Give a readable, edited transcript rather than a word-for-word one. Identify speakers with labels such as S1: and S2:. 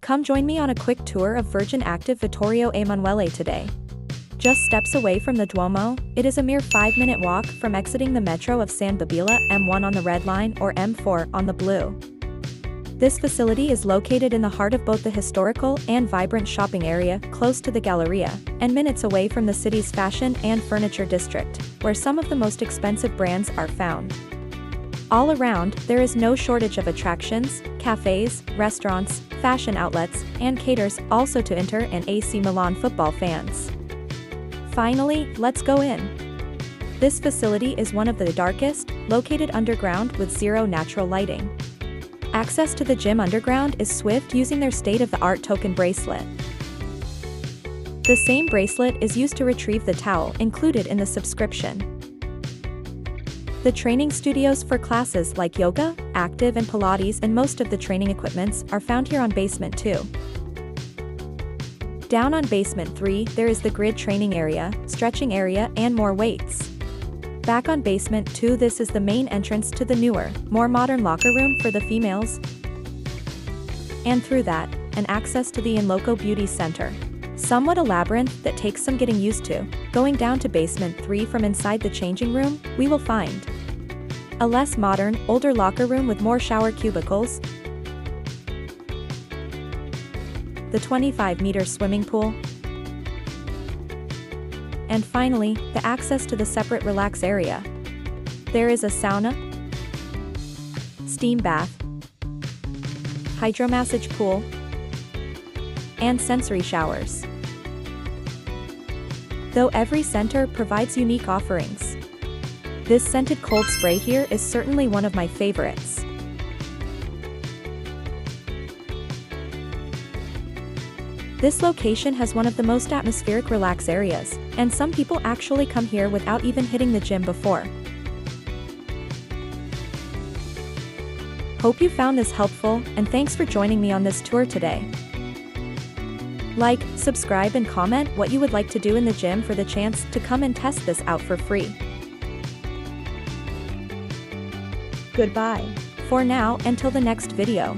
S1: Come join me on a quick tour of Virgin Active Vittorio Emanuele today. Just steps away from the Duomo, it is a mere 5-minute walk from exiting the metro of San Babila, M1 on the red line or M4 on the blue. This facility is located in the heart of both the historical and vibrant shopping area, close to the Galleria, and minutes away from the city's fashion and furniture district, where some of the most expensive brands are found. All around, there is no shortage of attractions, cafes, restaurants, fashion outlets, and caters also to Inter and AC Milan football fans. Finally, let's go in. This facility is one of the darkest, located underground with zero natural lighting. Access to the gym underground is swift using their state-of-the-art token bracelet. The same bracelet is used to retrieve the towel included in the subscription. The training studios for classes like yoga, active and Pilates and most of the training equipments are found here on basement 2. Down on basement 3 there is the grid training area, stretching area and more weights. Back on basement 2 this is the main entrance to the newer, more modern locker room for the females. And through that, an access to the In Loco Beauty Center. Somewhat a labyrinth that takes some getting used to. Going down to basement 3 from inside the changing room, we will find a less modern, older locker room with more shower cubicles, the 25-meter swimming pool, and finally, the access to the separate relax area. There is a sauna, steam bath, hydromassage pool, and sensory showers. Though every center provides unique offerings, this scented cold spray here is certainly one of my favorites. This location has one of the most atmospheric relax areas, and some people actually come here without even hitting the gym before. Hope you found this helpful, and thanks for joining me on this tour today. Like, subscribe and comment what you would like to do in the gym for the chance to come and test this out for free. Goodbye. For now, until the next video.